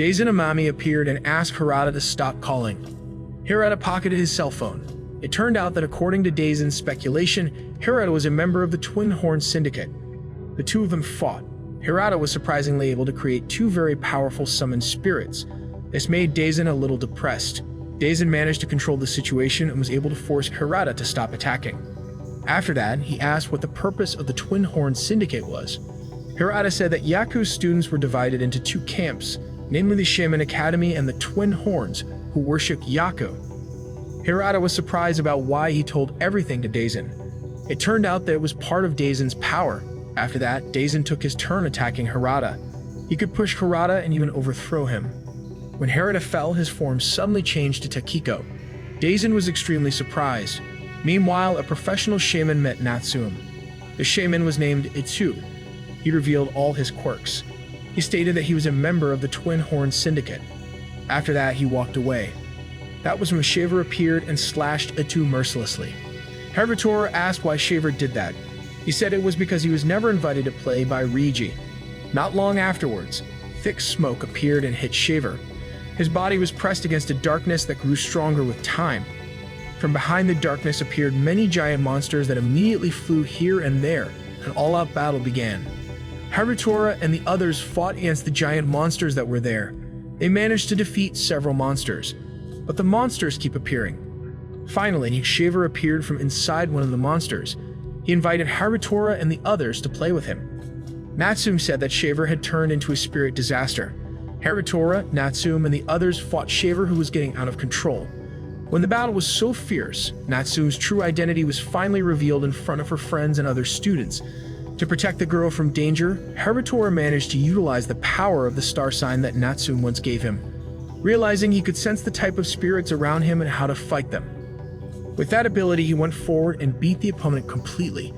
Daisen Amami appeared and asked Hirata to stop calling. Hirata pocketed his cell phone. It turned out that according to Daisen's speculation, Hirata was a member of the Twin Horn Syndicate. The two of them fought. Hirata was surprisingly able to create two very powerful summoned spirits. This made Daisen a little depressed. Daisen managed to control the situation and was able to force Hirata to stop attacking. After that, he asked what the purpose of the Twin Horn Syndicate was. Hirata said that Yaku's students were divided into two camps, namely the Shaman Academy and the Twin Horns, who worshipped Yaku. Hirata was surprised about why he told everything to Daisen. It turned out that it was part of Daisen's power. After that, Daisen took his turn attacking Hirata. He could push Hirata and even overthrow him. When Hirata fell, his form suddenly changed to Takiko. Daisen was extremely surprised. Meanwhile, a professional shaman met Natsume. The shaman was named Itsu. He revealed all his quirks. He stated that he was a member of the Twin Horn Syndicate. After that, he walked away. That was when Shaver appeared and slashed Itsu mercilessly. Heritora asked why Shaver did that. He said it was because he was never invited to play by Reiji. Not long afterwards, thick smoke appeared and hit Shaver. His body was pressed against a darkness that grew stronger with time. From behind the darkness appeared many giant monsters that immediately flew here and there. An all-out battle began. Heritora and the others fought against the giant monsters that were there. They managed to defeat several monsters, but the monsters keep appearing. Finally, Shaver appeared from inside one of the monsters. He invited Heritora and the others to play with him. Natsume said that Shaver had turned into a spirit disaster. Heritora, Natsume, and the others fought Shaver, who was getting out of control. When the battle was so fierce, Natsume's true identity was finally revealed in front of her friends and other students. To protect the girl from danger, Heritora managed to utilize the power of the star sign that Natsume once gave him, realizing he could sense the type of spirits around him and how to fight them. With that ability, he went forward and beat the opponent completely.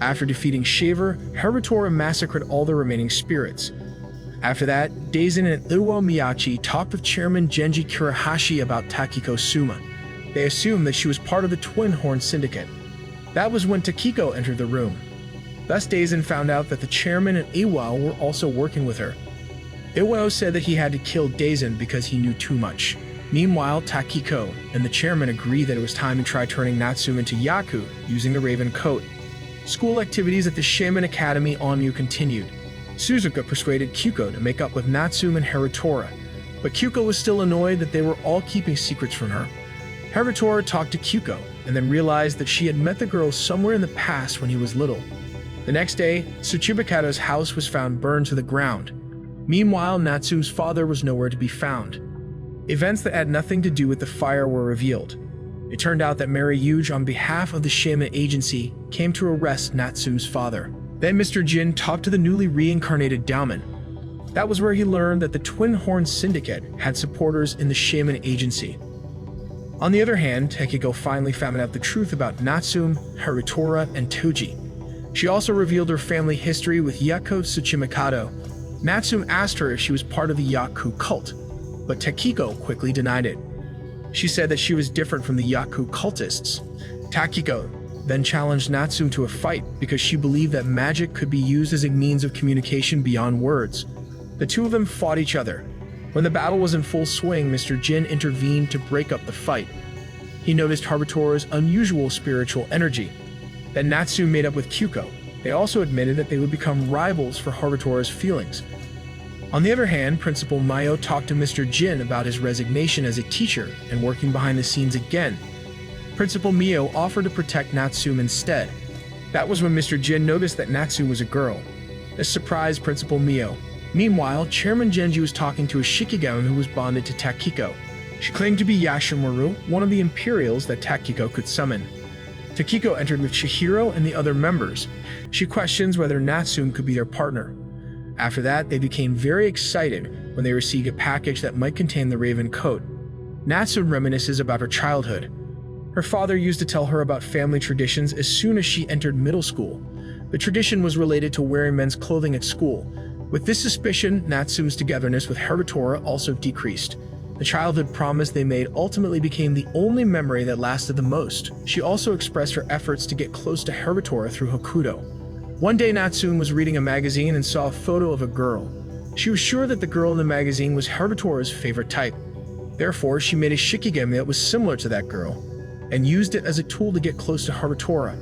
After defeating Shaver, Heritora massacred all the remaining spirits. After that, Daisen and Iwao Miyachi talked with Chairman Genji Kurahashi about Takiko Suma. They assumed that she was part of the Twin Horn Syndicate. That was when Takiko entered the room. Thus, Daisen found out that the chairman and Iwao were also working with her. Iwao said that he had to kill Daisen because he knew too much. Meanwhile, Takiko and the chairman agreed that it was time to try turning Natsume into Yaku using the Raven Coat. School activities at the Shaman Academy Onmu continued. Suzuka persuaded Kyuko to make up with Natsume and Heritora, but Kyuko was still annoyed that they were all keeping secrets from her. Heritora talked to Kyuko and then realized that she had met the girl somewhere in the past when he was little. The next day, Tsuchibakado's house was found burned to the ground. Meanwhile, Natsume's father was nowhere to be found. Events that had nothing to do with the fire were revealed. It turned out that Mary Yuge, on behalf of the Shaman Agency, came to arrest Natsume's father. Then Mr. Jin talked to the newly reincarnated Daomon. That was where he learned that the Twin Horn Syndicate had supporters in the Shaman Agency. On the other hand, Takiko finally found out the truth about Natsume, Heritora, and Toji. She also revealed her family history with Yako Tsuchimikado. Natsume asked her if she was part of the Yaku cult, but Takiko quickly denied it. She said that she was different from the Yaku cultists. Takiko then challenged Natsume to a fight because she believed that magic could be used as a means of communication beyond words. The two of them fought each other. When the battle was in full swing, Mr. Jin intervened to break up the fight. He noticed Heritora's unusual spiritual energy. Then Natsume made up with Kyuko. They also admitted that they would become rivals for Heritora's feelings. On the other hand, Principal Mayo talked to Mr. Jin about his resignation as a teacher and working behind the scenes again. Principal Mio offered to protect Natsume instead. That was when Mr. Jin noticed that Natsume was a girl. This surprised Principal Mio. Meanwhile, Chairman Genji was talking to a Shikigaon who was bonded to Takiko. She claimed to be Yashimaru, one of the Imperials that Takiko could summon. Takiko entered with Chihiro and the other members. She questions whether Natsume could be their partner. After that, they became very excited when they received a package that might contain the Raven Coat. Natsume reminisces about her childhood. Her father used to tell her about family traditions as soon as she entered middle school. The tradition was related to wearing men's clothing at school. With this suspicion, Natsume's togetherness with Heritora also decreased. The childhood promise they made ultimately became the only memory that lasted the most. She also expressed her efforts to get close to Heritora through Hokuto. One day, Natsume was reading a magazine and saw a photo of a girl. She was sure that the girl in the magazine was Heritora's favorite type. Therefore, she made a shikigami that was similar to that girl, and used it as a tool to get close to Heritora.